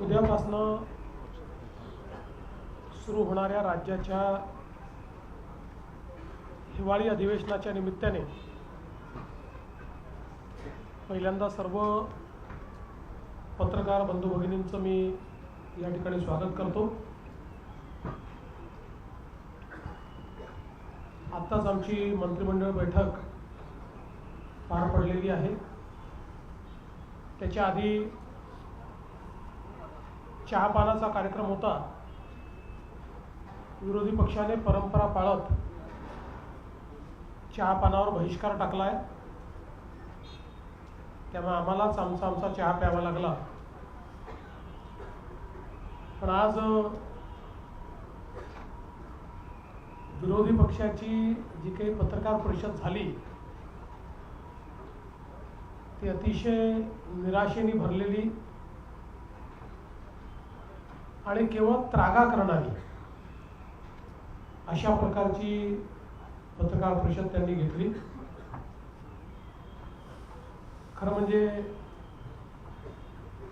उद्यापासून सुरू होणाऱ्या राज्याच्या हिवाळी अधिवेशनाच्या निमित्ताने पहिल्यांदा सर्व पत्रकार बंधू भगिनींचं मी या ठिकाणी स्वागत करतो। आत्ताच आमची मंत्रिमंडळ बैठक पार पडलेली आहे। त्याच्या आधी चहापानाचा कार्यक्रम होता। विरोधी पक्षाने परंपरा पाळत चहापानावर बहिष्कार टाकला आहे, त्यामुळे आम्हालाच आमचा चहा प्यावा लागला। पण आज विरोधी पक्षाची जी काही पत्रकार परिषद झाली ती अतिशय निराशेने भरलेली आणि केवळ त्रागा करणारी अशा प्रकारची पत्रकार परिषद त्यांनी घेतली। खरं म्हणजे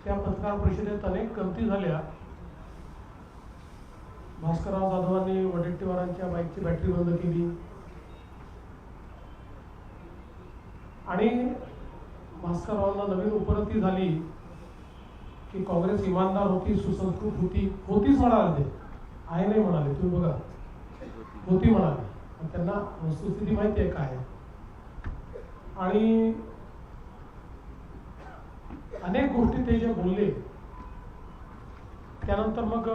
त्या पत्रकार परिषदेत अनेक गमती झाल्या। भास्करराव जाधवांनी वडेट्टीवारांच्या बाईकची बॅटरी बंद केली आणि भास्कररावांना नवीन उपरती झाली की काँग्रेस इमानदार होती, सुसंस्कृत होतीच म्हणाले, ते आहे नाही म्हणाले, तुम्ही बघा होती म्हणाले। त्यांना वस्तुस्थिती माहिती आहे काय। आणि अनेक गोष्टी ते जे बोलले त्यानंतर मग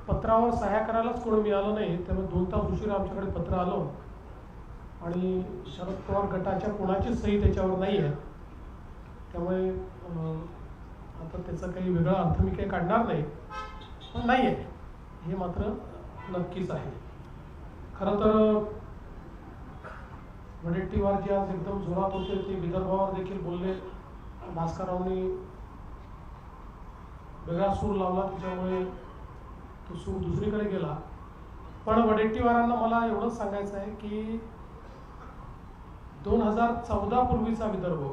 पत्रावर सह्या करायलाच कोणी मिळालं नाही, त्यामुळे 2 तास उशिरा आमच्याकडे पत्र आलं आणि शरद पवार गटाच्या कोणाची सही त्याच्यावर नाही आहे। त्यामुळे आता त्याचा काही वेगळा अर्थ मी काही काढणार नाही, पण नाही आहे हे मात्र नक्कीच आहे। खरं तर वडेट्टीवार जे आज एकदम जोरात होते ते विदर्भावर देखील बोलले। भास्कररावनी वेगळा सूर लावला, त्याच्यामुळे तो सूर दुसरीकडे गेला। पण वडेट्टीवारांना मला एवढंच सांगायचं आहे की 2014 पूर्वीचा विदर्भ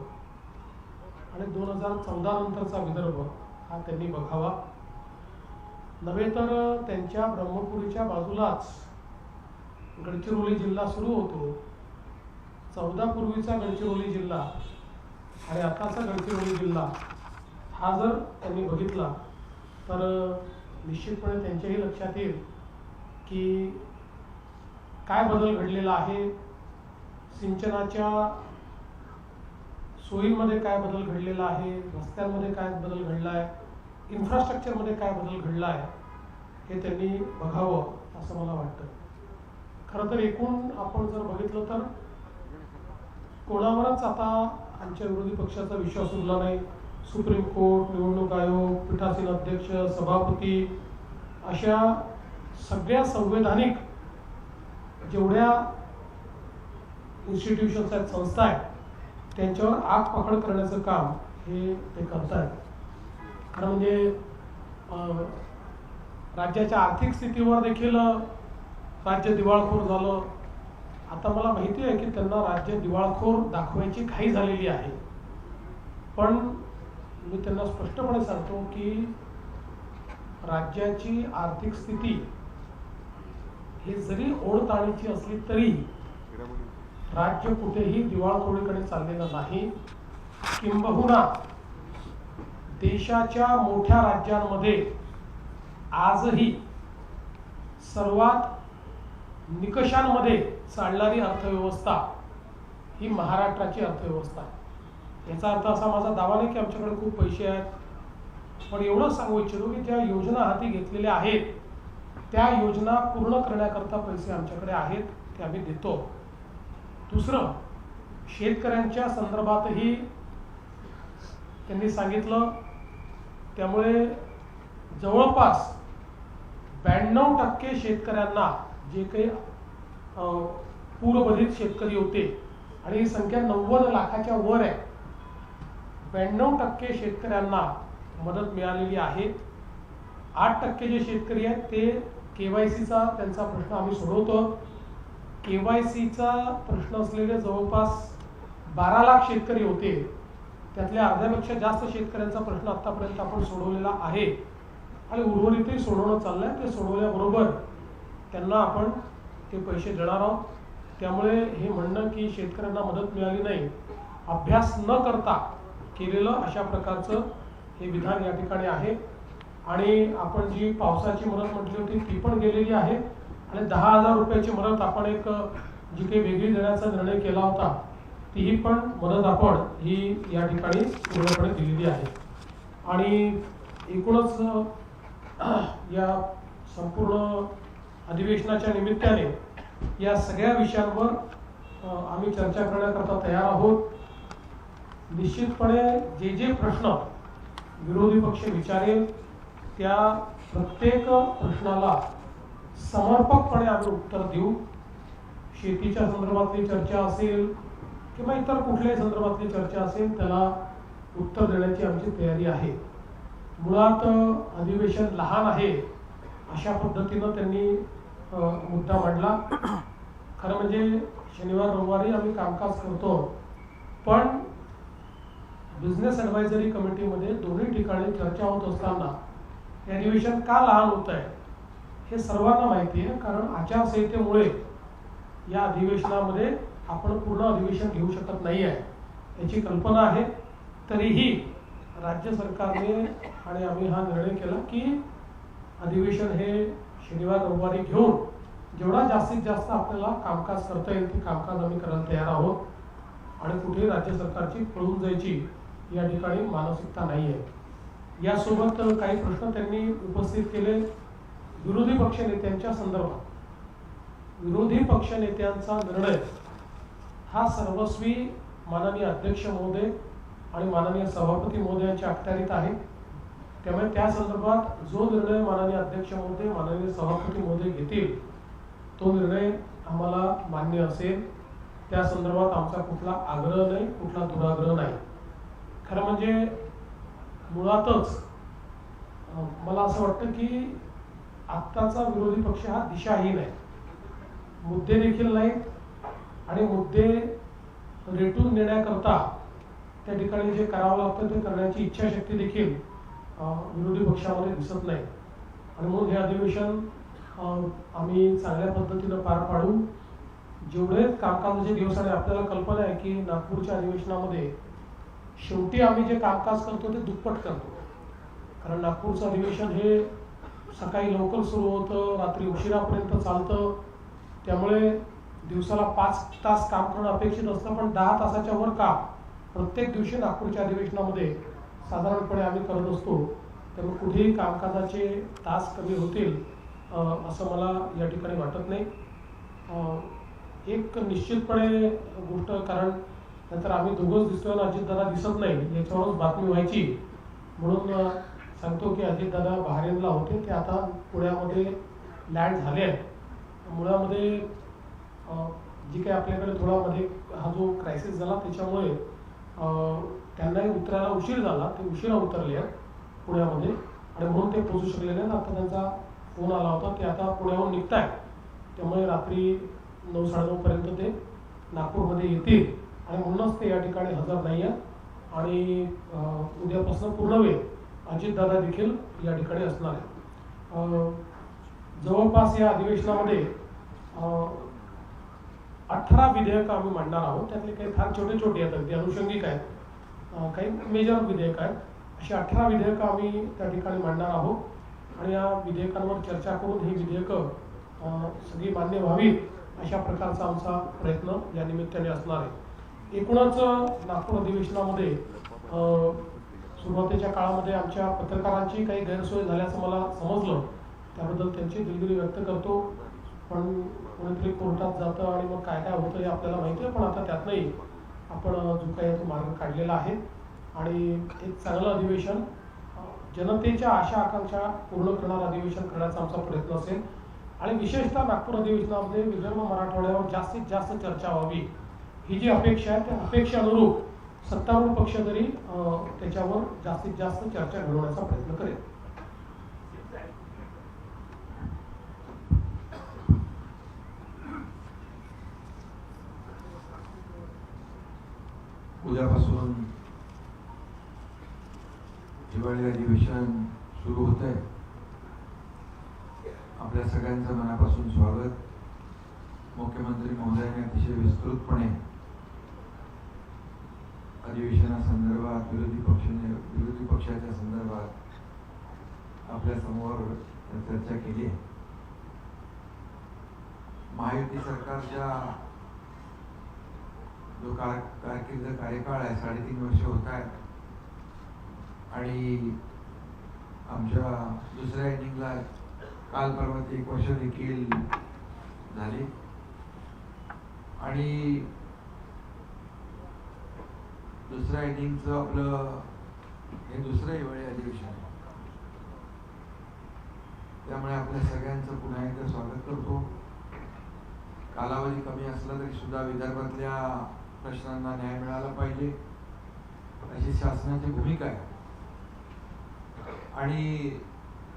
आणि 2014 नंतरचा विदर्भ हा त्यांनी बघावा। नव्हे तर त्यांच्या ब्रह्मपुरीच्या बाजूलाच गडचिरोली जिल्हा सुरू होतो। 14 पूर्वीचा गडचिरोली जिल्हा आणि आताचा गडचिरोली जिल्हा हा जर त्यांनी बघितला तर निश्चितपणे त्यांच्याही लक्षात येईल की काय बदल घडलेला आहे, सिंचनाच्या सोयींमध्ये काय बदल घडलेला आहे, रस्त्यांमध्ये काय बदल घडला आहे, इन्फ्रास्ट्रक्चरमध्ये काय बदल घडला आहे, हे त्यांनी बघावं असं मला वाटतं। खरं तर एकूण आपण जर बघितलं तर कोणावरच आता आमच्या विरोधी पक्षाचा विश्वास उरला नाही। सुप्रीम कोर्ट, निवडणूक आयोग, पीठासीन अध्यक्ष, सभापती अशा सगळ्या संवैधानिक जेवढ्या इन्स्टिट्यूशन्स आहेत, संस्था आहेत, त्यांच्यावर आग पकड करण्याचं काम हे ते करत आहेत। खरं म्हणजे राज्याच्या आर्थिक स्थितीवर देखील राज्य दिवाळखोर झालं। आता मला माहिती आहे की त्यांना राज्य दिवाळखोर दाखवायची घाई झालेली आहे, पण मी त्यांना स्पष्टपणे सांगतो की राज्याची आर्थिक स्थिती ही जरी ओढताणीची असली तरी राज्य कुठेही दिवाळखोरीकडे चाललेलं नाही। किंबहुना देशाच्या मोठ्या राज्यांमध्ये आजही सर्वात निकषांमध्ये चालणारी अर्थव्यवस्था ही महाराष्ट्राची अर्थव्यवस्था आहे। याचा अर्थ असा माझा दावा नाही की आमच्याकडे खूप पैसे आहेत, पण एवढंच सांगू इच्छितो की ज्या योजना हाती घेतलेल्या आहेत त्या योजना पूर्ण करण्याकरता पैसे आमच्याकडे आहेत, ते आम्ही देतो। दुसरं, शेतकऱ्यांच्या संदर्भातही त्यांनी सांगितलं, त्यामुळे जवळपास 92% शेतकऱ्यांना, जे काही पूरबाधित शेतकरी होते आणि ही संख्या 90 लाखाच्या वर आहे, 92% शेतकऱ्यांना मदत मिळालेली आहे। 8% जे शेतकरी आहेत ते KYCचा त्यांचा प्रश्न आम्ही सोडवतो। KYCचा प्रश्न असलेले जवळपास 12 लाख शेतकरी होते, त्यातल्या अर्ध्यापेक्षा जास्त शेतकऱ्यांचा प्रश्न आतापर्यंत आपण सोडवलेला आहे आणि उर्वरितही सोडवणं चाललं आहे. ते सोडवल्याबरोबर त्यांना आपण ते पैसे देणार आहोत. त्यामुळे हे म्हणणं की शेतकऱ्यांना मदत मिळाली नाही, अभ्यास न करता केलेलं अशा प्रकारचं हे विधान या ठिकाणी आहे. आणि आपण जी पावसाची मदत म्हटली होती ती पण गेलेली आहे आणि 10,000 रुपयाची मदत आपण एक जी काही वेगळी देण्याचा निर्णय केला होता तीही पण मदत आपण ही या ठिकाणी पूर्णपणे दिलेली आहे. आणि एकूणच या संपूर्ण अधिवेशनाच्या निमित्ताने या सगळ्या विषयांवर आम्ही चर्चा करण्याकरता तयार आहोत. निश्चितपणे जे जे प्रश्न विरोधी पक्ष विचारेल त्या प्रत्येक प्रश्नाला समर्पकपणे आम्ही उत्तर देऊ. शेतीच्या संदर्भातली चर्चा असेल किंवा इतर कुठल्याही संदर्भातली चर्चा असेल त्याला उत्तर देण्याची आमची तयारी आहे. मुळात अधिवेशन लहान आहे अशा पद्धतीनं त्यांनी मुद्दा मांडला. खरं म्हणजे शनिवार रविवारी आम्ही कामकाज करतो, पण बिझनेस ॲडवायझरी कमिटीमध्ये दोन्ही ठिकाणी चर्चा होत असताना हे अधिवेशन का लहान होत आहे हे सर्वांना माहिती आहे. कारण आचारसंहितेमुळे या अधिवेशनामध्ये आपण पूर्ण अधिवेशन घेऊ शकत नाही आहे याची कल्पना आहे. तरीही राज्य सरकारने आणि आम्ही हा निर्णय केला की अधिवेशन हे शनिवार रविवारी घेऊन जेवढा जास्तीत जास्त आपल्याला कामकाज करता येईल ते कामकाज आम्ही करायला तयार आहोत. आणि कुठेही राज्य सरकारची पळून जायची या ठिकाणी मानसिकता नाही आहे. यासोबत काही प्रश्न त्यांनी उपस्थित केले विरोधी पक्षनेत्यांच्या संदर्भात. विरोधी पक्षनेत्यांचा निर्णय हा सर्वस्वी माननीय अध्यक्ष महोदय आणि माननीय सभापती महोदयांच्या अखत्यारीत आहे. त्यामुळे त्या संदर्भात जो निर्णय माननीय अध्यक्ष महोदय माननीय सभापती महोदय घेतील तो निर्णय आम्हाला मान्य असेल. त्या संदर्भात आमचा कुठला आग्रह नाही, कुठला दुराग्रह नाही. खरं म्हणजे मुळातच मला असं वाटतं की आत्ताचा विरोधी पक्ष हा दिशाहीन आहे. मुद्दे देखील नाहीत आणि मुद्दे रेटून नेण्याकरता त्या ठिकाणी जे करावं लागतं ते करण्याची इच्छाशक्ती देखील विरोधी पक्षामध्ये दिसत नाही. आणि म्हणून हे अधिवेशन आम्ही चांगल्या पद्धतीनं पार पाडू. जेवढे कामकाजाचे दिवस आणि आपल्याला कल्पना आहे की नागपूरच्या अधिवेशनामध्ये शेवटी आम्ही जे कामकाज करतो ते दुप्पट करतो. कारण नागपूरचं अधिवेशन हे सकाळी लवकर सुरू होतं, रात्री उशिरापर्यंत चालतं. त्यामुळे दिवसाला 5 तास काम करणं अपेक्षित असतं, पण 10 तासाच्या वर काम प्रत्येक दिवशी नागपूरच्या अधिवेशनामध्ये साधारणपणे आम्ही करत असतो. त्यामुळे कुठेही कामकाजाचे तास कमी होतील असं मला या ठिकाणी वाटत नाही. एक निश्चितपणे गोष्ट, कारण नंतर आम्ही दोघंच दिसतोय आणि अजितदादा दिसत नाही याच्यावरच बातमी व्हायची, म्हणून सांगतो की अजितदादा बहारीनला होते, ते आता पुण्यामध्ये लँड झाले आहेत. मुळामध्ये जी काही आपल्याकडे थोडा मध्ये हा जो क्रायसिस झाला त्याच्यामुळे त्यांनाही उतरायला उशीर झाला, ते उशिरा उतरले आहेत पुण्यामध्ये आणि म्हणून ते पोहोचू शकले नाहीत. आता त्यांचा फोन आला होता, ते आता पुण्याहून निघत आहेत. त्यामुळे रात्री 9-9:30 पर्यंत ते नागपूरमध्ये येतील आणि म्हणूनच ते या ठिकाणी हजर नाही आहेत. आणि उद्यापासून पूर्ण वेळ अजितदादा देखील या ठिकाणी असणार आहे. जवळपास या अधिवेशनामध्ये 18 विधेयकं आम्ही मांडणार आहोत. त्यातले काही फार छोटे छोटे आहेत, अगदी अनुषंगिक आहेत, काही मेजर विधेयक आहेत. अशी 18 विधेयकं आम्ही त्या ठिकाणी मांडणार आहोत आणि या विधेयकांवर चर्चा करून ही विधेयकं सगळी मान्य व्हावीत अशा प्रकारचा आमचा प्रयत्न या निमित्ताने असणार आहे. एकूणच नागपूर अधिवेशनामध्ये सुरुवातीच्या काळामध्ये आमच्या पत्रकारांची काही गैरसोय झाल्याचं मला समजलं, त्याबद्दल त्यांची दिलगिरी व्यक्त करतो. पण कोणीतरी कोर्टात जातं आणि मग काय काय होतं हे आपल्याला माहिती आहे, पण आता त्यातनंही आपण जो काही तो मार्ग काढलेला आहे आणि एक चांगलं अधिवेशन, जनतेच्या आशा आकांक्षा पूर्ण करणारं अधिवेशन करण्याचा आमचा प्रयत्न असेल. आणि विशेषतः नागपूर अधिवेशनामध्ये विदर्भ मराठवाड्यावर जास्तीत जास्त चर्चा व्हावी ही जी अपेक्षा आहे त्या अपेक्षेअनुरूप सत्तारूढ पक्ष तरी त्याच्यावर जास्तीत जास्त चर्चा घडवण्याचा प्रयत्न करेल. उद्यापासून हिवाळी अधिवेशन सुरू होत आहे. आपल्या सगळ्यांचं मनापासून स्वागत. मुख्यमंत्री महोदयांनी अतिशय विस्तृतपणे अधिवेशनासंदर्भात विरोधी पक्षाच्या संदर्भात आपल्या समोर चर्चा केली आहे. महायुती सरकारच्या जो कारकीर्द कार्यकाळ आहे 3.5 वर्ष होत आहे आणि आमच्या दुसऱ्या इनिंगला काल परवा 1 वर्ष देखील झाली आणि दुसऱ्या इनिंगचं आपलं हे दुसरं हिवाळी अधिवेशन आहे. त्यामुळे आपल्या सगळ्यांचं पुन्हा एकदा स्वागत करतो. कालावधी कमी असला तरी सुद्धा विदर्भातल्या प्रश्नांना न्याय मिळाला पाहिजे अशी शासनाची भूमिका आहे आणि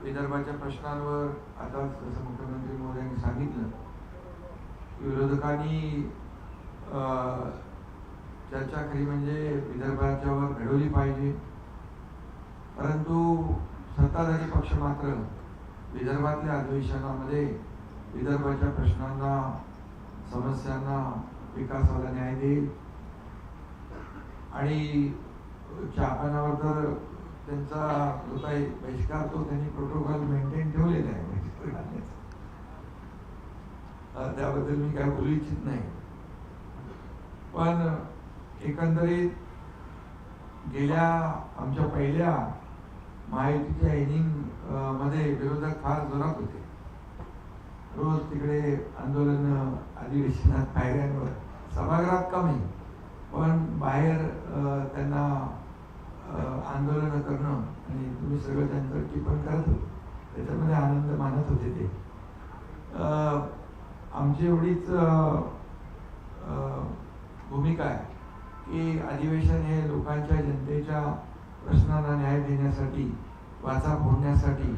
विदर्भाच्या प्रश्नांवर आता जसं मुख्यमंत्री महोदयांनी सांगितलं की विरोधकांनी चर्चा खरी म्हणजे विदर्भाच्यावर घडवली पाहिजे, परंतु सत्ताधारी पक्ष मात्र विदर्भातल्या अधिवेशनामध्ये विदर्भाच्या प्रश्नांना, समस्यांना, विकासाला न्याय देईल आणि चहापानावर तर त्यांचा जो काही बहिष्कार तो त्यांनी प्रोटोकॉल मेंटेन ठेवलेला आहे बहिष्कार घालण्याचा. त्याबद्दल मी काय बोलू इच्छित नाही, पण एकंदरीत गेल्या आमच्या पहिल्या महायुतीच्या इनिंग मध्ये विरोधक फार जोरात होते. रोज तिकडे आंदोलन, अधिवेशनात, पायऱ्यांवर, सभागृहात कमी पण बाहेर त्यांना आंदोलन करणं आणि तुम्ही सगळं त्यांचं टिप्पण करत होते, त्याच्यामध्ये आनंद मानत होते. ते आमची एवढीच भूमिका आहे की अधिवेशन हे लोकांच्या, जनतेच्या प्रश्नांना न्याय देण्यासाठी, वाचा फोडण्यासाठी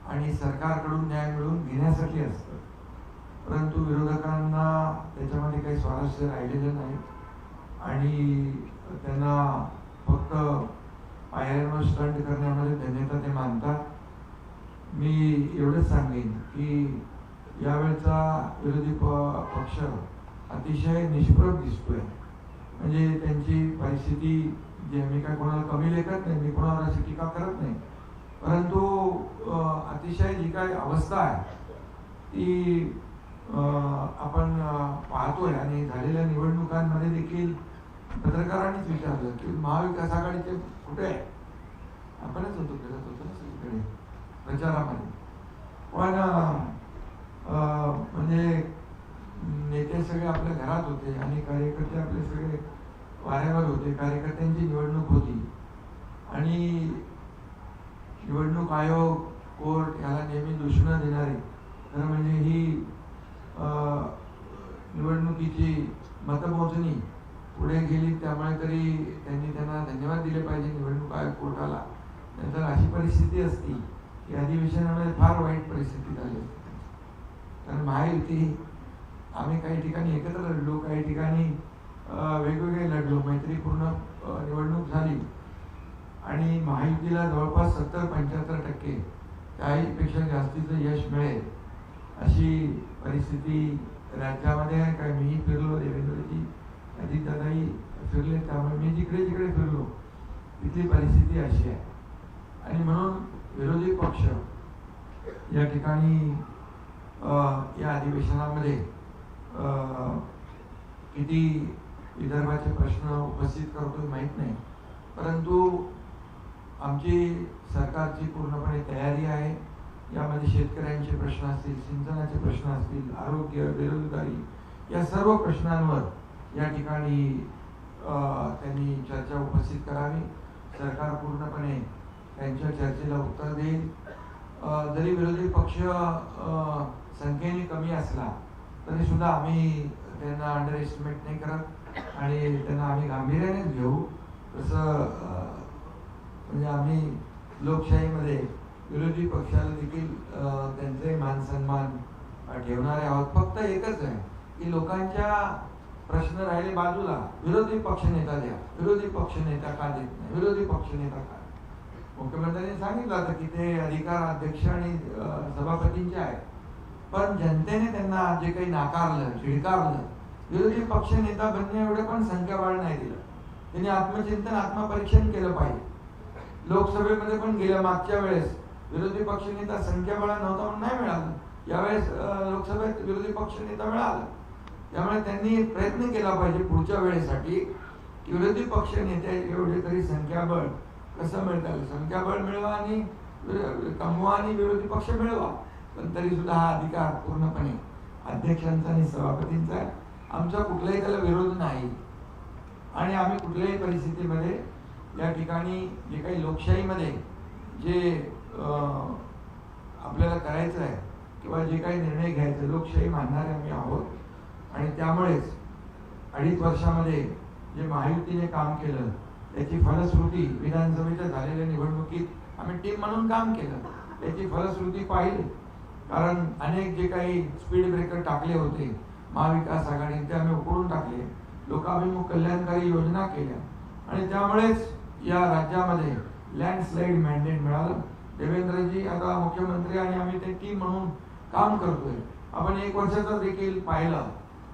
आणि सरकारकडून न्याय मिळवून घेण्यासाठी असतं. परंतु विरोधकांना त्याच्यामध्ये काही स्वारस्य राहिलेलं नाही आणि त्यांना फक्त पायऱ्यांवर स्टंट करण्यामध्ये धन्यता ते मानतात. मी एवढंच सांगेन की यावेळचा विरोधी पक्ष अतिशय निष्प्रभ दिसतोय. म्हणजे त्यांची परिस्थिती, जे मी काय कोणाला कमी लेखत नाही, मी कोणावर अशी टीका करत नाही, परंतु अतिशय जी काही अवस्था आहे ती आपण पाहतोय. आणि झालेल्या निवडणुकांमध्ये देखील पत्रकारांनीच विचारलं की महाविकास आघाडीचे कुठे आहे, आपणच होतो करत होतो ना सगळीकडे प्रचारामध्ये, पण म्हणजे नेते सगळे आपल्या घरात होते आणि कार्यकर्ते आपले सगळे वाऱ्यावर होते. कार्यकर्त्यांची निवडणूक होती आणि निवडणूक आयोग, कोर्ट याला नेहमी दूषणं देणारे, खरं म्हणजे ही निवडणुकीची मतमोजणी पुढे गेली, त्यामुळे तरी त्यांना धन्यवाद दिले पाहिजे निवडणूक आयोग, कोर्टाला. नंतर अशी परिस्थिती असती की अधिवेशनामध्ये फार वाईट परिस्थिती झाली असती. कारण महायुती आम्ही काही ठिकाणी एकत्र लढलो, काही ठिकाणी वेगवेगळे लढलो, मैत्रीपूर्ण निवडणूक झाली आणि महायुतीला जवळपास 70-75% त्याहीपेक्षा जास्तीचं यश मिळेल अशी परिस्थिती राज्यामध्ये आहे. काय मीही फिरलो, देवेंद्रजी, अजितदादाही फिरले, त्यामुळे मी जिकडे जिकडे फिरलो तिथली परिस्थिती अशी आहे. आणि म्हणून विरोधी पक्ष या ठिकाणी या अधिवेशनामध्ये किती विदर्भाचे प्रश्न उपस्थित करतो माहीत नाही, परंतु आमची सरकारची पूर्णपणे तयारी आहे. यामध्ये शेतकऱ्यांचे प्रश्न असतील, सिंचनाचे प्रश्न असतील, आरोग्य, बेरोजगारी या सर्व प्रश्नांवर या ठिकाणी त्यांनी चर्चा उपस्थित करावी. सरकार पूर्णपणे त्यांच्या चर्चेला उत्तर देईल. जरी विरोधी पक्ष संख्येने कमी असला तरी सुद्धा आम्ही त्यांना अंडर एस्टिमेट नाही करत आणि त्यांना आम्ही गांभीर्यानेच घेऊ. तसं म्हणजे आम्ही लोकशाहीमध्ये विरोधी पक्षाला देखील त्यांचे मान सन्मान ठेवणारे आहोत. फक्त एकच आहे की लोकांच्या प्रश्न राहिले बाजूला, विरोधी पक्षनेता द्या. विरोधी पक्षनेता का देत नाही, विरोधी पक्षनेता का, मुख्यमंत्र्यांनी सांगितलं होतं की ते अधिकार अध्यक्ष आणि सभापतींचे आहेत, पण जनतेने त्यांना जे काही नाकारलं, झिडकारलं, विरोधी पक्ष नेता बनणे एवढे पण संख्याबळ नाही दिलं. त्यांनी आत्मचिंतन, आत्मपरीक्षण केलं पाहिजे. लोकसभेमध्ये पण गेल्या मागच्या वेळेस विरोधी पक्ष नेता संख्याबळ नव्हता म्हणून नाही मिळालं. यावेळेस लोकसभेत विरोधी पक्ष नेता मिळाला. त्यामुळे त्यांनी प्रयत्न केला पाहिजे पुढच्या वेळेसाठी की विरोधी पक्ष नेते एवढे तरी संख्याबळ कसं मिळता येईल, संख्याबळ मिळवा आणि कमवा आणि विरोधी पक्ष मिळवा. पण तरी सुद्धा हा अधिकार पूर्णपणे अध्यक्षांचा आणि सभापतींचा आहे. आमचा कुठलाही त्याला विरोध नाही आणि आम्ही कुठल्याही परिस्थितीमध्ये या ठिकाणी जे काही लोकशाहीमध्ये जे आपल्याला करायचं आहे किंवा जे काही निर्णय घ्यायचे, लोकशाही मानणारे आम्ही आहोत. आणि त्यामुळेच 2.5 वर्षामध्ये जे महायुतीने काम केलं त्याची फलश्रुती विधानसभेच्या झालेल्या निवडणुकीत आम्ही टीम म्हणून काम केलं, त्याची फलश्रुती पाहिली. कारण अनेक जे काही स्पीड ब्रेकर टाकले होते महाविकास आघाडीने ते आम्ही उकळून टाकले, लोकाभिमुख कल्याणकारी योजना केल्या आणि त्यामुळेच या राज्यामध्ये लँडस्लाईड मॅन्डेट मिळालं. देवेंद्रजी आता मुख्यमंत्री आणि आम्ही ते टीम म्हणून काम करतोय. आपण 1 वर्षाचा देखील पाहिलं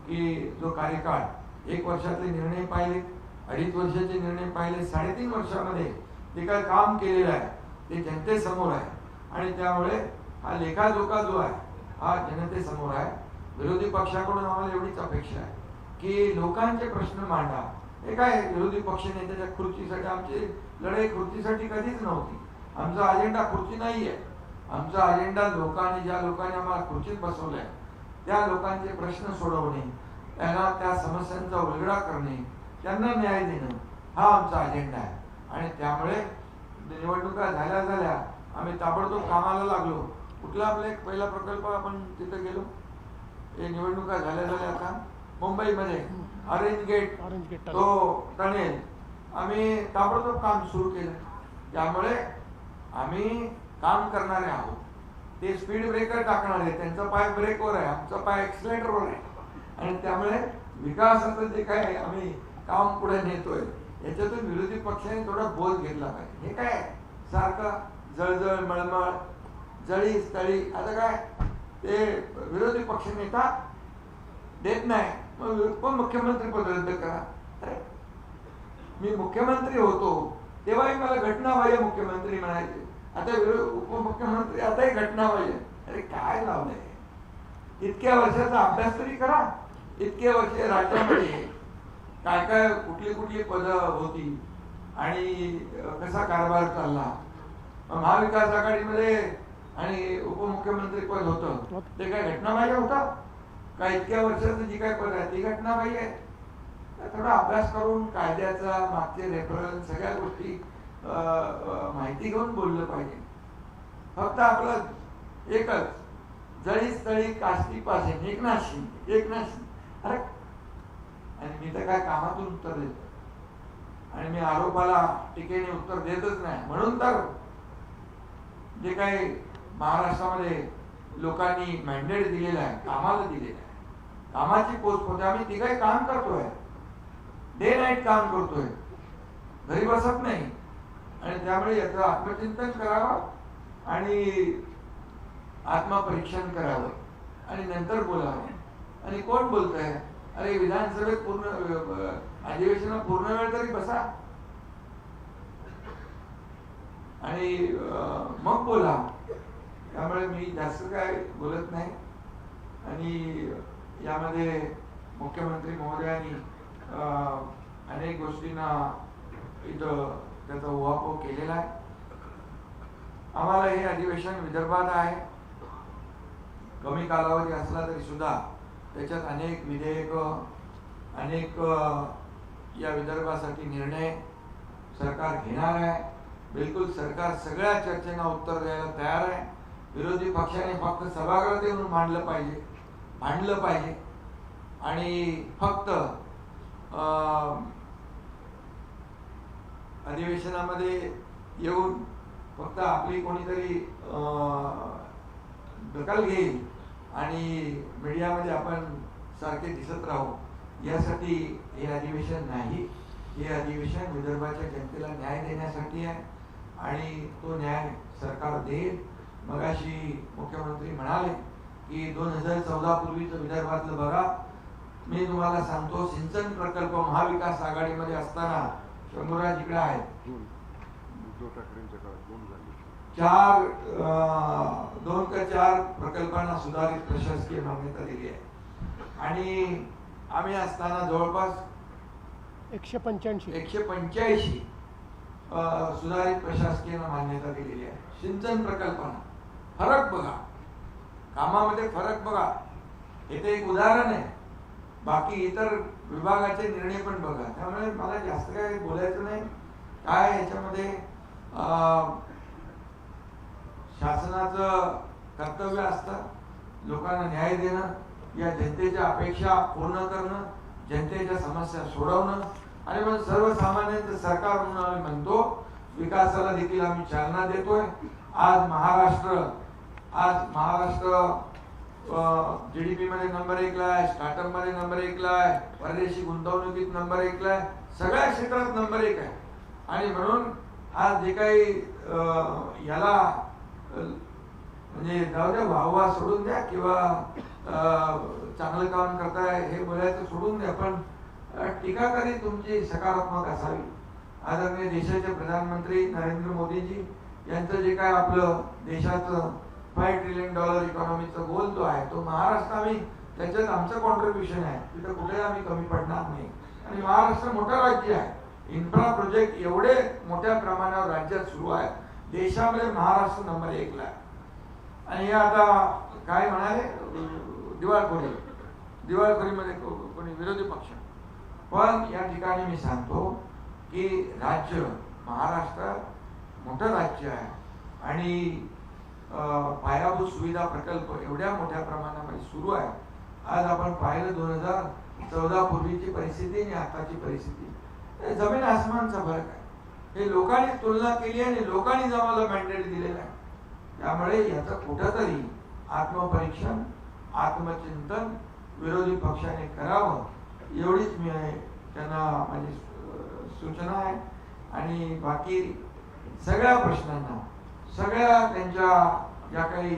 की जो कार्यकाळ, 1 वर्षातले निर्णय पाहिले, 2.5 वर्षाचे निर्णय पाहिले, 3.5 वर्षामध्ये जे काय काम केलेलं आहे ते जनतेसमोर आहे. आणि त्यामुळे हा लेखाजोखा जो आहे हा जनतेसमोर आहे. विरोधी पक्षाकडून आम्हाला एवढीच अपेक्षा आहे की लोकांचे प्रश्न मांडा. हे काय विरोधी पक्ष नेत्याच्या खुर्चीसाठी, आमची लढाई खुर्चीसाठी कधीच नव्हती. आमचा अजेंडा खुर्ची नाही आहे. आमचा अजेंडा लोकांनी, ज्या लोकांनी आम्हाला खुर्चीत बसवलंय त्या लोकांचे प्रश्न सोडवणे, त्यांना त्या समस्यांचा उलगडा करणे, त्यांना न्याय देणं हा आमचा अजेंडा आहे. आणि त्यामुळे निवडणुका झाल्या आम्ही ताबडतोब कामाला लागलो. कुठला आपला एक पहिला प्रकल्प आपण तिथे गेलो, हे निवडणुका झाल्या आता मुंबईमध्ये ऑरेंज गेट, तो टनेल आम्ही ताबडतोब काम सुरू केलं. त्यामुळे आम्ही काम करणारे आहोत. ते स्पीड ब्रेकर टाकणारे, त्यांचा पाय ब्रेकवर आहे, आमचा पाय एक्सलेटरवर आहे. आणि त्यामुळे विकासाचं जे काय आम्ही काम पुढे नेतोय याच्यातून विरोधी पक्षाने थोडा बोध घेतला पाहिजे. हे काय सारखं जळजळ मळमळ जळी स्थळी, आता काय ते विरोधी पक्ष नेता देत नाही, मग मुख्यमंत्री पद रद्द करा. अरे मी मुख्यमंत्री होतो तेव्हाही मला घटनाबाह्य मुख्यमंत्री म्हणायचे, आता उपमुख्यमंत्री आताही घटनाबाह्य. अरे काय लावलंय? इतक्या वर्षाचा अभ्यास तरी करा. इतके वर्ष राज्यामध्ये काय काय कुठली पदं होती आणि कसा कारभार चालला. महाविकास आघाडीमध्ये आणि उपमुख्यमंत्री पद होतं ते काय घटनाबाह्य होतं का? इतक्या वर्षाचं जी काय पद आहे ती घटनाबाह्य आहे. थोडा अभ्यास करून कायद्याचा, मागचे रेफरन्स, सगळ्या गोष्टी माहिती घेऊन बोललं पाहिजे. फक्त आपलं एकच जळी स्थळी काष्टी पासे एकनाथ शिंदे. अरे आणि मी तर काय कामातून उत्तर देतो आणि मी आरोपाला टीकेने उत्तर देतच नाही. म्हणून तर जे काही महाराष्ट्रामध्ये लोकांनी मॅन्डेट दिलेलं आहे, कामाला दिलेलं आहे, कामाची पोस्ट होते. आम्ही तिघही काम करतोय, डे नाईट काम करतोय, घरी बसत नाही. आणि त्यामुळे याचं आत्मचिंतन करावं आणि आत्मपरीक्षण करावं आणि नंतर बोलावं. आणि कोण बोलतंय? अरे विधानसभेत पूर्ण अधिवेशनात पूर्ण वेळ तरी बसा आणि मग बोला. त्यामुळे मी जास्त काय बोलत नाही. आणि यामध्ये मुख्यमंत्री महोदयांनी अनेक गोष्टींना इथं त्याचा उहापोह केलेला आहे. आम्हाला हे अधिवेशन विदर्भात आहे. कमी कालावधी असला तरी सुद्धा त्याच्यात अनेक विधेयक, अनेक या विदर्भासाठी निर्णय सरकार घेणार आहे. बिलकुल सरकार सगळ्या चर्चेला उत्तर द्यायला तयार आहे. विरोधी पक्षाने फक्त सभागृहात येऊन मांडलं पाहिजे आणि फक्त अधिवेशनामध्ये येऊन फक्त आपली कोणीतरी दखल घेईल आणि मीडियामध्ये आपण सारखे दिसत राहू, यासाठी हे अधिवेशन नाही. हे अधिवेशन विदर्भाच्या जनतेला न्याय देण्यासाठी आहे. आणि तो न्याय सरकार देईल. मगाशी मुख्यमंत्री म्हणाले की 2014 पूर्वीचं विदर्भातलं बघा. मी तुम्हाला सांगतो, सिंचन प्रकल्प महाविकास आघाडीमध्ये असताना शंभूराज इकडे आहेत, दोन का चार प्रकल्पांना सुधारित प्रशासकीय मान्यता दिली आहे. आणि आम्ही असताना जवळपास 185 सुधारित प्रशासकीय मान्यता दिलेली आहे. सिंचन प्रकल्पांना फरक बघा, कामामध्ये फरक बघा. इथे एक उदाहरण आहे, बाकी इतर विभागाचे निर्णय पण बघा. त्यामुळे मला जास्त काय बोलायचं नाही. काय याच्यामध्ये शासनाचं कर्तव्य असतं लोकांना न्याय देणं, या जनतेच्या अपेक्षा पूर्ण करणं, जनतेच्या समस्या सोडवणं. आणि मग सर्वसामान्यांचं सरकार म्हणून आम्ही म्हणतो, विकासाला देखील आम्ही चालना देतोय. आज महाराष्ट्र GDP मध्ये नंबर 1 ला आहे, स्टार्टअप मध्ये नंबर 1 ला आहे, परदेशी गुंतवणुकीत नंबर 1 ला आहे, सगळ्या क्षेत्रात नंबर 1 आहे. आणि म्हणून आज जे काही याला म्हणजे जाऊ द्या, वाहवा सोडून द्या किंवा चांगलं काम करताय हे बोलायचं सोडून द्या, पण टीकाकारी तुमची सकारात्मक असावी. आदरणीय देशाचे प्रधानमंत्री नरेंद्र मोदीजी यांचं जे काय आपलं देशाचं $5 ट्रिलियन इकॉनॉमीचा गोल जो आहे, तो महाराष्ट्र आम्ही त्याच्यात आमचं कॉन्ट्रीब्युशन आहे. तिथं कुठे आम्ही कमी पडणार नाही. आणि महाराष्ट्र मोठं राज्य आहे, इन्फ्रा प्रोजेक्ट एवढे मोठ्या प्रमाणावर राज्यात सुरू आहे. देशामध्ये महाराष्ट्र नंबर 1 ला आहे. आणि हे आता काय म्हणाले, दिवाळखोरीमध्ये कोणी विरोधी पक्ष. पण या ठिकाणी मी सांगतो की राज्य महाराष्ट्र मोठं राज्य आहे आणि पायाभूत सुविधा प्रकल्प एवढ्या मोठ्या प्रमाणामध्ये सुरू आहे. आज आपण पाहिलं 2014 पूर्वीची परिस्थिती आणि आताची परिस्थिती, जमीन आसमानचा फरक आहे. हे लोकांनी तुलना केली आणि लोकांनीच आम्हाला मॅन्डेट दिलेला आहे. त्यामुळे याचं कुठंतरी आत्मपरीक्षण, आत्मचिंतन विरोधी पक्षाने करावं, एवढीच मी त्यांना माझी सूचना आहे. आणि बाकी सगळ्या प्रश्नांना, सगळ्या त्यांच्या ज्या काही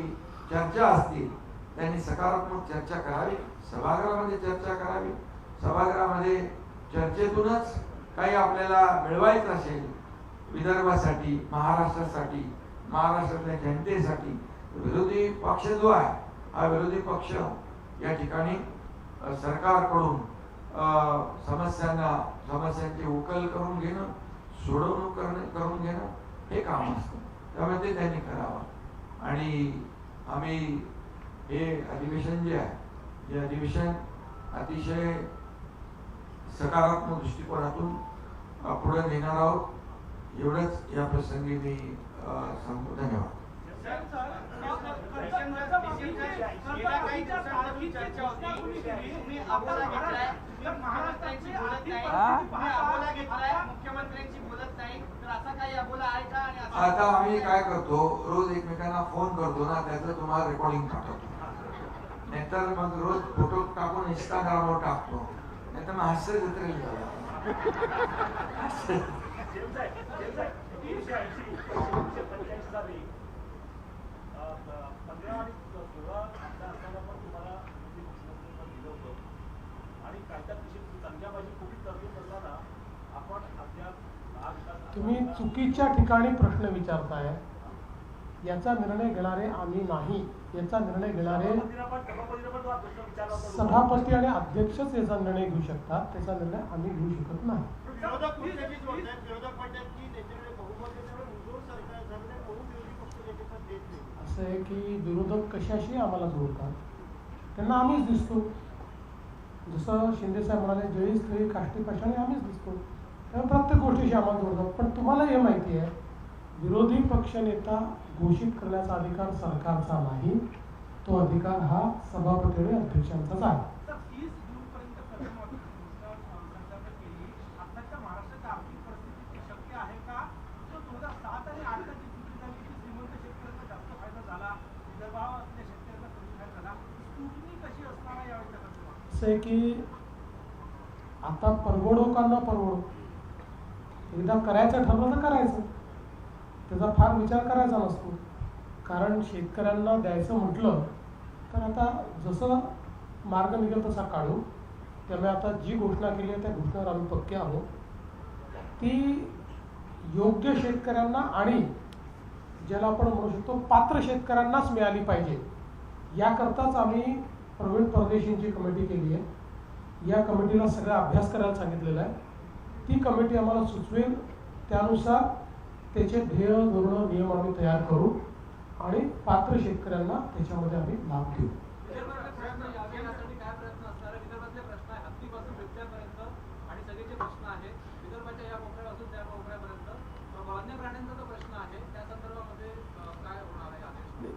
चर्चा असतील त्यांनी सकारात्मक चर्चा करावी, सभागृहामध्ये चर्चा करावी. सभागृहामध्ये चर्चेतूनच काही आपल्याला मिळवायचं असेल विदर्भासाठी, महाराष्ट्रासाठी, महाराष्ट्रातल्या जनतेसाठी, विरोधी पक्ष जो आहे हा विरोधी पक्ष या ठिकाणी सरकारकडून समस्यांची उकल करून घेणं, सोडवणूक करून घेणं हे काम असतं. त्यामुळे ते त्यांनी करावं. आणि आम्ही हे अधिवेशन जे आहे, हे अधिवेशन अतिशय सकारात्मक दृष्टिकोनातून पुढे नेणार आहोत. एवढंच या प्रसंगी मी सांगतो. धन्यवाद. आता आम्ही काय करतो, रोज एकमेकांना फोन करतो ना, त्याचं तुम्हाला रेकॉर्डिंग पाठवतो. नाहीतर मग रोज फोटो टाकून इंस्टाग्रामवर टाकतो, नाहीतर मग हास्य जत्रेल झाला. तुम्ही चुकीच्या ठिकाणी प्रश्न विचारताय. याचा निर्णय घेणारे आम्ही नाही, याचा निर्णय घेणारे सभापती आणि अध्यक्षच याचा निर्णय घेऊ शकतात. त्याचा निर्णय आम्ही घेऊ शकत नाही. असं आहे की विरोधक कशाशी आम्हाला जोडतात, त्यांना आम्हीच दिसतो. जसं शिंदे साहेब म्हणाले, जळी स्थळी काष्टी पाषाणी आम्हीच दिसतो. त्यामुळे प्रत्येक गोष्टीशी आम्हाला जोडतात. पण तुम्हाला हे माहिती आहे, विरोधी पक्षनेता घोषित करण्याचा अधिकार सरकारचा नाही, तो अधिकार हा सभापती आणि अध्यक्षांचाच आहे. असं आहे की आता परवडो का न परवडो, एकदा करायचं ठरलं तर करायचं. त्याचा फार विचार करायचा नसतो. कारण शेतकऱ्यांना द्यायचं म्हटलं तर आता जसं मार्ग निघेल तसा काढू. त्यामुळे आता जी घोषणा केली आहे त्या घोषणेवर आम्ही पक्के आहोत. ती योग्य शेतकऱ्यांना आणि ज्याला आपण म्हणू शकतो पात्र शेतकऱ्यांनाच मिळाली पाहिजे, याकरताच आम्ही प्रवीण परदेशींची कमिटी केली आहे. या कमिटीला सगळा अभ्यास करायला सांगितलेला आहे. ती कमिटी आम्हाला सुचवेल त्यानुसार त्याचे ध्येय धोरणं नियम आम्ही तयार करू आणि पात्र शेतकऱ्यांना त्याच्यामध्ये आम्ही लाभ देऊ.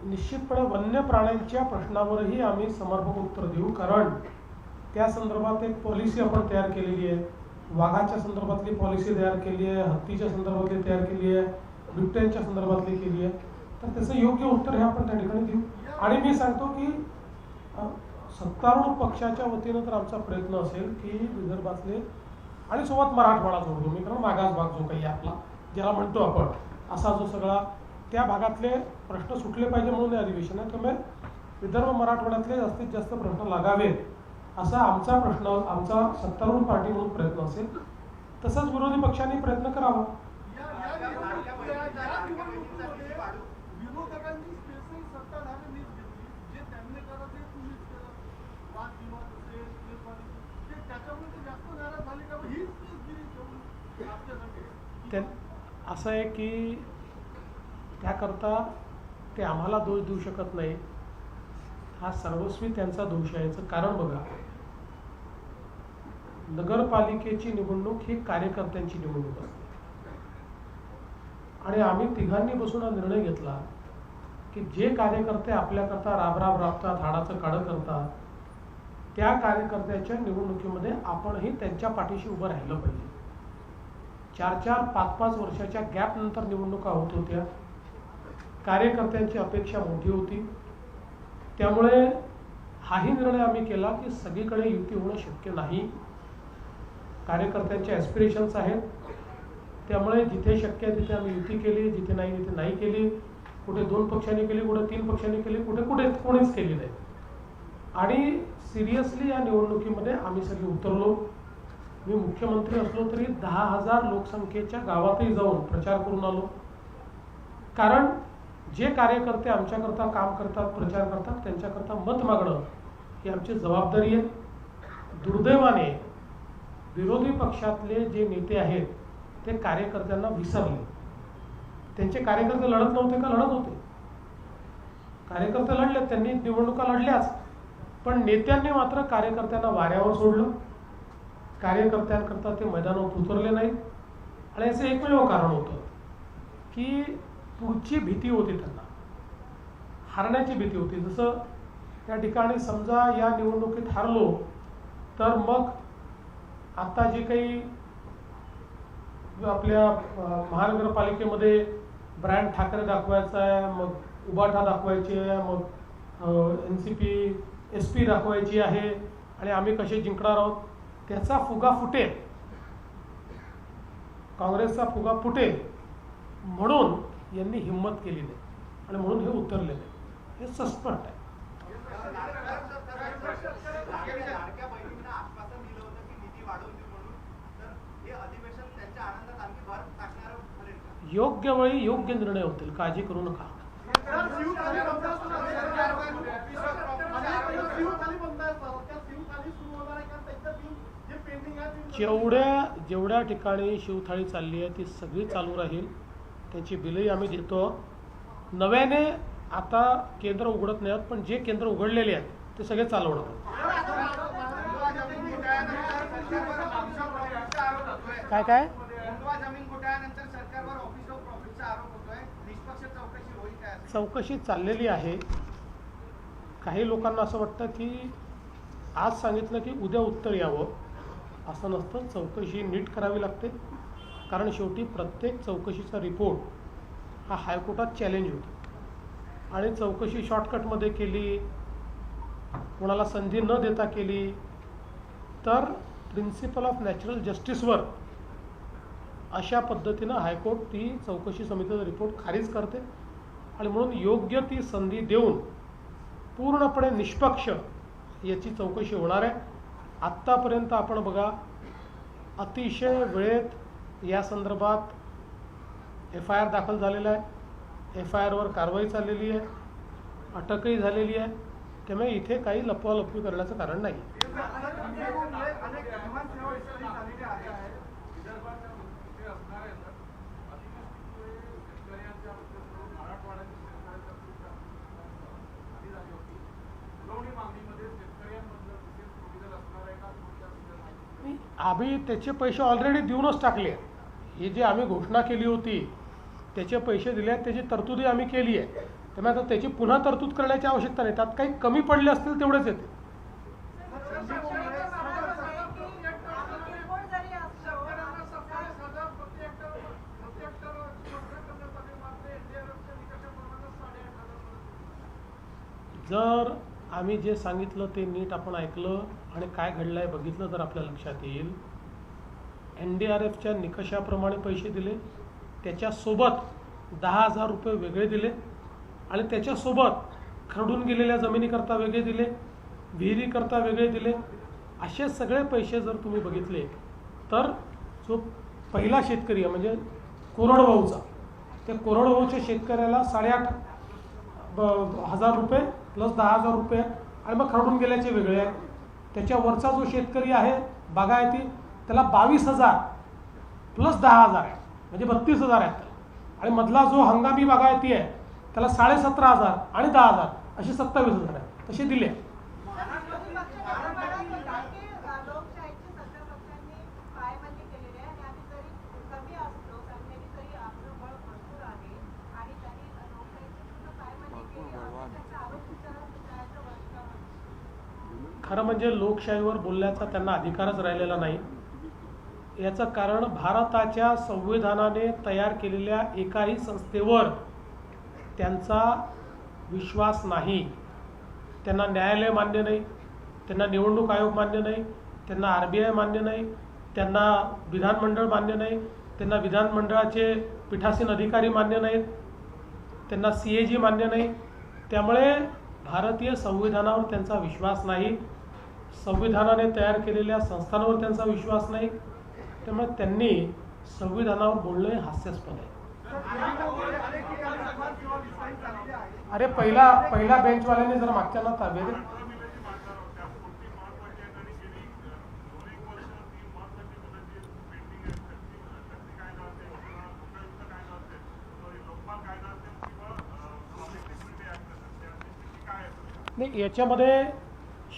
निश्चितपणे वन्य प्राण्यांच्या प्रश्नावरही आम्ही समर्पक उत्तर देऊ. कारण त्या संदर्भात एक पॉलिसी आपण तयार केलेली आहे. वाघाच्या संदर्भातली पॉलिसी तयार केली आहे, हत्तीच्या संदर्भातली तयार केली आहे, बिबट्यांच्या संदर्भातली केली आहे. तर त्याचं योग्य उत्तर हे आपण त्या ठिकाणी देऊ. आणि मी सांगतो की सत्तारूढ पक्षाच्या वतीनं तर आमचा प्रयत्न असेल की विदर्भातले आणि सोबत मराठवाडा जोडतो मी, कारण मागास भाग जो काही आपला ज्याला म्हणतो आपण, असा जो सगळा त्या भागातले प्रश्न सुटले पाहिजे म्हणून हे अधिवेशन आहे. त्यामुळे विदर्भ मराठवाड्यातले जास्तीत जास्त प्रश्न लागावेत असा आमचा प्रश्न, आमचा सत्तारूढ पार्टी म्हणून प्रयत्न असेल. तसंच विरोधी पक्षांनी प्रयत्न करावा. असं आहे की त्याकरता ते आम्हाला दोष देऊ शकत नाही. हा सर्वस्वी त्यांचा दोष आहे. याचं कारण बघा, नगरपालिकेची निवडणूक ही कार्यकर्त्यांची निवडणूक असते आणि आम्ही तिघांनी बसून हा निर्णय घेतला की जे कार्यकर्ते आपल्याकरता राबराब राबतात, हाडाचं काढं करतात, त्या कार्यकर्त्याच्या निवडणुकीमध्ये आपणही त्यांच्या पाठीशी उभं राहिलं पाहिजे. 4-4, 5-5 वर्षाच्या गॅप नंतर निवडणुका होत होत्या. कार्यकर्त्यांची अपेक्षा मोठी होती. त्यामुळे हाही निर्णय आम्ही केला की सगळीकडे युती होणं शक्य नाही. कार्यकर्त्यांचे ॲस्पिरेशन्स आहेत. त्यामुळे जिथे शक्य आहे तिथे आम्ही युती केली, जिथे नाही तिथे नाही केली. कुठे 2 पक्षांनी केली, कुठे 3 पक्षांनी केली, कुठे कोणीच केली नाही. आणि सिरियसली या निवडणुकीमध्ये आम्ही सगळे उतरलो. मी मुख्यमंत्री असलो तरी 10,000 लोकसंख्येच्या गावातही जाऊन प्रचार करून आलो. कारण जे कार्यकर्ते आमच्याकरता काम करतात, प्रचार करतात, त्यांच्याकरता मत मागणं ही आमची जबाबदारी आहे. दुर्दैवाने विरोधी पक्षातले जे नेते आहेत ते कार्यकर्त्यांना विसरले. त्यांचे कार्यकर्ते लढत नव्हते का? लढत होते. कार्यकर्ते लढले, त्यांनी निवडणुका लढल्याच. पण नेत्यांनी मात्र कार्यकर्त्यांना वाऱ्यावर सोडलं. कार्यकर्त्यांकरता ते मैदानावर उतरले नाहीत. आणि याचं एकमेव कारण होतं की पुढची भीती होती, त्यांना हारण्याची भीती होती. जसं त्या ठिकाणी समजा या निवडणुकीत हारलो तर मग आता जे काही आपल्या महानगरपालिकेमध्ये ब्रँड ठाकरे दाखवायचा आहे, मग उबाठा दाखवायची आहे, मग NCP SP दाखवायची आहे आणि आम्ही कसे जिंकणार आहोत, त्याचा फुगा फुटेल, काँग्रेसचा फुगा फुटेल म्हणून यांनी हिंमत केली नाही आणि म्हणून हे उतरले नाही. हे सस्पष्ट आहे. योग्य वेळी योग्य निर्णय होतील, काळजी करू नका. जेवढ्या ठिकाणी शिवथाळी चालली आहे ती सगळी चालू राहील. त्याची बिलही आम्ही देतो. नव्याने आता केंद्र उघडत नाहीत, पण जे केंद्र उघडलेले आहेत ते सगळे चालवणार. काय चौकशी चाललेली आहे. काही लोकांना असं वाटतं की आज सांगितलं की उद्या उत्तर यावं, असं नसतं. चौकशी नीट करावी लागते. कारण शेवटी प्रत्येक चौकशीचा रिपोर्ट हा हायकोर्टात चॅलेंज होतो आणि चौकशी शॉर्टकटमध्ये केली, कोणाला संधी न देता केली तर प्रिन्सिपल ऑफ नॅचरल जस्टिसवर अशा पद्धतीनं हायकोर्ट ती चौकशी समितीचा रिपोर्ट खारिज करते आणि म्हणून योग्य ती संधी देऊन पूर्णपणे निष्पक्ष याची चौकशी होणार आहे. आत्तापर्यंत आपण बघा अतिशय वेळेत या संदर्भात FIR दाखल झालेला आहे, FIRवर कारवाई चाललेली आहे, अटकही झालेली आहे. त्यामुळे इथे काही लपवालपवी करण्याचं कारण नाही. आम्ही त्याचे पैसे ऑलरेडी देऊनच टाकले. ही जी आम्ही घोषणा केली होती त्याचे पैसे दिले आहेत, त्याची तरतुदी आम्ही केली आहे. त्यामुळे आता त्याची पुन्हा तरतूद करण्याची आवश्यकता नाही. त्यात काही कमी पडले असतील तेवढेच येते. जर आम्ही जे सांगितलं ते नीट आपण ऐकलं आणि काय घडलं आहे बघितलं तर आपल्या लक्षात येईल. NDRFच्या निकषाप्रमाणे पैसे दिले, त्याच्यासोबत 10,000 रुपये वेगळे दिले आणि त्याच्यासोबत खरडून गेलेल्या जमिनीकरता वेगळे दिले, विहिरीकरता वेगळे दिले. असे सगळे पैसे जर तुम्ही बघितले तर जो पहिला शेतकरी आहे म्हणजे कोरडवाहूचा, त्या कोरडवाहूच्या शेतकऱ्याला 8,500 रुपये प्लस 10,000 रुपये आणि मग खरडून गेल्याचे वेगळे आहेत. त्याच्यावरचा जो शेतकरी आहे बागायती त्याला 22,000 प्लस 10,000 आहे म्हणजे 32,000 आहेत. आणि मधला जो हंगामी बागायती आहे त्याला 17,500 आणि 10,000 असे 27,000 आहे. तसे दिले. खरं म्हणजे लोकशाहीवर बोलण्याचा त्यांना अधिकारच राहिलेला नाही. याचं कारण भारताच्या संविधानाने तयार केलेल्या एकाही संस्थेवर त्यांचा विश्वास नाही. त्यांना न्यायालय मान्य नाही, त्यांना निवडणूक आयोग मान्य नाही, त्यांना RBI मान्य नाही, त्यांना विधानमंडळ मान्य नाही, त्यांना विधानमंडळाचे पीठासीन अधिकारी मान्य नाहीत, त्यांना CAG मान्य नाही. त्यामुळे भारतीय संविधानावर त्यांचा विश्वास नाही, संविधानाने तयार केलेल्या संस्थांवर त्यांचा विश्वास नाही. त्यामुळे त्यांनी संविधानावर बोलणे हास्यास्पद आहे. अरे पहिल्या बेंचवाल्यांनी जर मागच्यांना ताब्यात नाही. याच्यामध्ये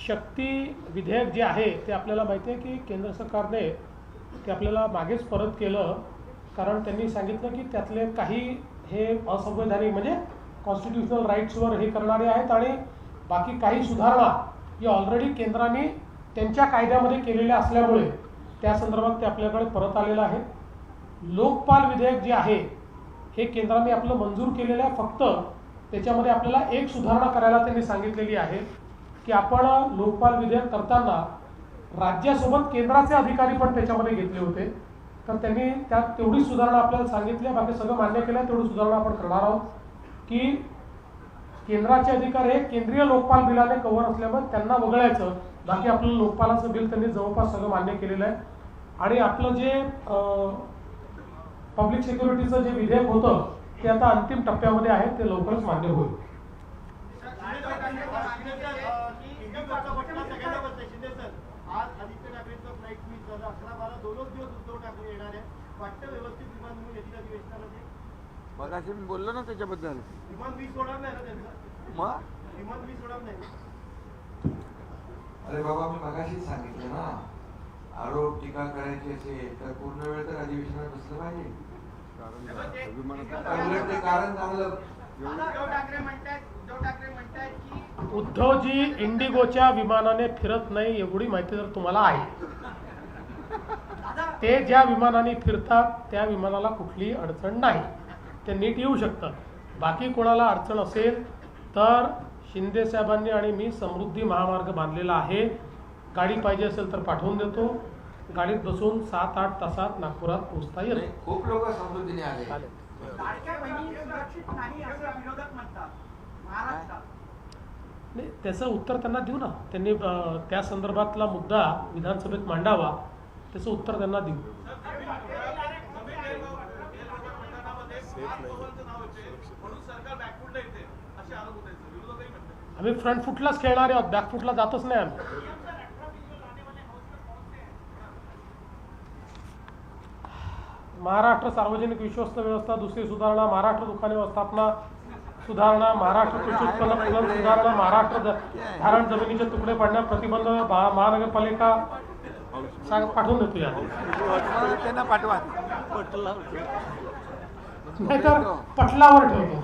शक्ती विधेयक जे आहे ते आपल्याला माहिती आहे की केंद्र सरकारने ते आपल्याला मागेच परत केलं, कारण त्यांनी सांगितलं की त्यातले काही हे असंवैधानिक म्हणजे कॉन्स्टिट्युशनल राईट्सवर हे करणारे आहेत आणि बाकी काही सुधारणा ही ऑलरेडी केंद्राने त्यांच्या कायद्यामध्ये केलेल्या असल्यामुळे त्या संदर्भात ते आपल्याकडे परत आलेलं आहे. लोकपाल विधेयक जे आहे हे केंद्राने आपलं मंजूर केलेलं आहे. फक्त त्याच्यामध्ये आपल्याला एक सुधारणा करायला त्यांनी सांगितलेली आहे की आपण लोकपाल विधेयक करताना राज्यासोबत केंद्राचे अधिकारी पण त्याच्यामध्ये घेतले होते. तर त्यांनी त्यात तेवढी सुधारणा आपल्याला सांगितली आहे. बाकी सगळं मान्य केलं आहे. तेवढी सुधारणा आपण करणार आहोत की केंद्राचे अधिकारी हे केंद्रीय लोकपाल बिलाने कव्हर असल्यामुळे त्यांना वगळायचं. बाकी आपलं लोकपालाचं बिल त्यांनी जवळपास सगळं मान्य केलेलं आहे. आणि आपलं जे पब्लिक सिक्युरिटीचं जे विधेयक होतं ते आता अंतिम टप्प्यामध्ये आहे, ते लवकरच मान्य होईल. आज आदित्य ठाकरेंचं फ्लाईट मिस झालं. 11-12 दोनच दिवस उद्धव ठाकरे येणार आहे. वाटतं व्यवस्थित विमान म्हणून येतील अधिवेशनामध्ये? मगाशी मी बोललो ना त्याच्याबद्दल. विमान मिस होणार नाही ना त्यांचं? मग विमान मिस होणार नाही. अरे बाबा, मी मगाशीच सांगितलं ना, आरोप टीका करायची असेल तर पूर्ण वेळ तर अधिवेशनात बसलं पाहिजे. उलट ते कारण चांगलं. उद्धव ठाकरे म्हणतात की उद्धवजी इंडिगोच्या विमानाने फिरत नाही एवढी माहिती जर तुम्हाला आहे. ते ज्या विमानाने फिरतात त्या विमानाला कुठलीही अडचण नाही, ते नीट येऊ शकतात. बाकी कोणाला अडचण असेल तर शिंदे साहेबांनी आणि मी समृद्धी महामार्ग बांधलेला आहे. गाडी पाहिजे असेल तर पाठवून देतो. गाडीत बसून 7-8 तासात नागपुरात पोहोचता येईल. खूप लोक समृद्धीने आले. लाडक्या बहिणी सुरक्षित नाही असं विरोधक म्हणतात महाराष्ट्रात. नाही, त्याचं उत्तर त्यांना देऊ ना. त्यांनी त्या संदर्भातला मुद्दा विधानसभेत मांडावा, त्याचं उत्तर त्यांना देऊ. आम्ही फ्रंट फुटलाच खेळणारे आहोत, बॅक फुटला जातच नाही आम्ही. महाराष्ट्र सार्वजनिक विश्वस्त व्यवस्था दुसरी सुधारणा, महाराष्ट्र दुकाने व्यवस्थापना सुधारणा, महाराष्ट्र कृषी उत्पन्न कलम सुधारणा, महाराष्ट्र धारण जमिनीचे तुकडे पडण्यास प्रतिबंध, महानगरपालिका पाठवून देतो या. त्यांना पाठवा. नाहीतर पटलावर ठेवतो.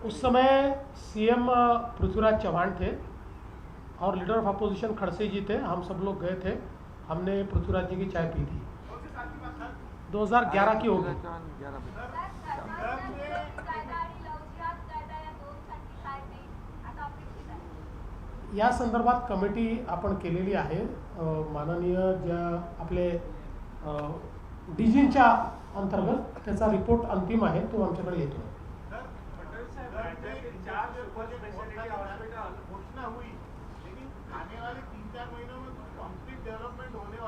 उस समय सीएम पृथ्वीराज चौहान थे और लीडर ऑफ अपोजिशन खड़से जी थे. हम सब लोग गए थे, हमने पृथ्वीराज जी की चाय पी थी. 2011 की होगी. या संदर्भात कमिटी आपण केलेली आहे. माननीय ज्या आपले डीजींच्या अंतर्गत त्याचा रिपोर्ट अंतिम आहे, तो आमच्याकडे येतो.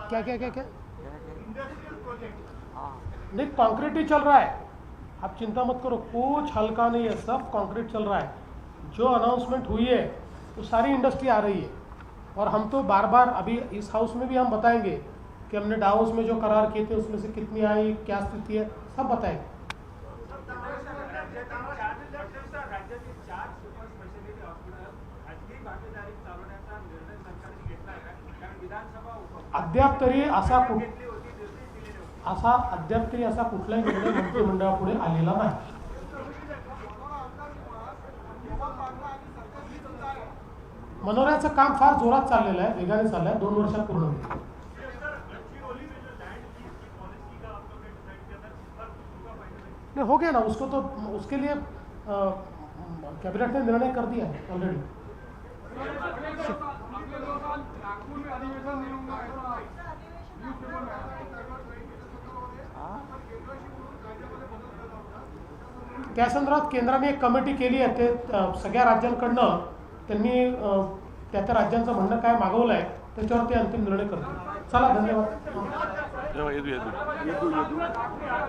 क्या क्या क्या क्या नहीं, कंक्रीट ही चल रहा है, आप चिंता मत करो, कुछ हल्का नहीं है, सब कंक्रीट चल रहा है. जो अनाउंसमेंट हुई है वो सारी इंडस्ट्री आ रही है. और हम तो बार बार अभी इस हाउस में भी हम बताएंगे कि हमने डाउस में जो करार किए थे उसमें से कितनी आई, क्या स्थिति है, सब बताएंगे. अद्याप तरी असा कुठलाही निर्णय मंत्रिमंडळापुढे आलेला नाही. मनोऱ्याचं काम फार जोरात चाललेलं आहे, वेगाने चाललं आहे, 2 वर्षात पूर्ण होईल. नहीं हो गया ना, उसको तो उसके लिए कैबिनेट ने निर्णय कर दिया है ऑलरेडी. त्या संदर्भात केंद्राने एक कमिटी केली आहे. ते सगळ्या राज्यांकडनं त्यांनी त्या राज्यांचं म्हणणं काय मागवलं आहे त्याच्यावर ते अंतिम निर्णय करतील. चला, धन्यवाद.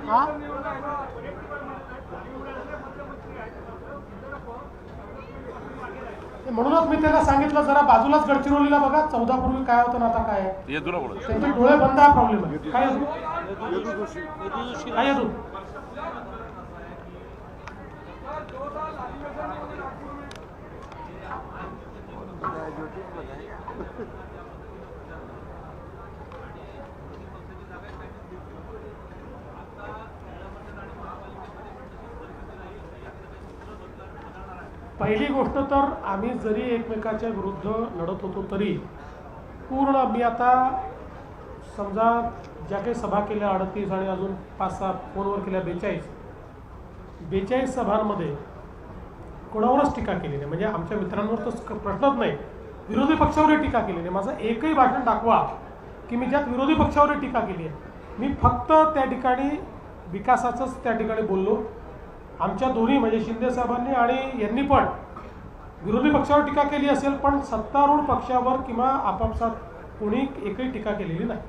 हा, म्हणूनच मी त्यांना सांगितलं जरा बाजूलाच गडचिरोलीला बघा, 14 पूर्वी काय होतं ना आता काय आहे. त्यांचे डोळे बंद हा प्रॉब्लेम आहे. काय काय येतो पहिली गोष्ट तर आम्ही जरी एकमेकाच्या विरुद्ध लढत होतो तरी पूर्ण मी आता समजा ज्या काही सभा केल्या 38 आणि अजून 5-6 फोनवर केल्या 42 सभांमध्ये कोणावरच टीका केली नाही. म्हणजे आमच्या मित्रांवर तर प्रश्नच नाही, विरोधी पक्षावरही टीका केली नाही. माझं एकही भाषण दाखवा की मी ज्यात विरोधी पक्षावर टीका केली आहे. मी फक्त त्या ठिकाणी विकासाचंच त्या ठिकाणी बोललो. आमच्या दोन्ही म्हणजे शिंदे साहेबांनी आणि यांनी पण विरोधी पक्षावर टीका केली असेल, पण सत्तारूढ पक्षावर किंवा आपापसात कोणी एकही टीका केलेली नाही.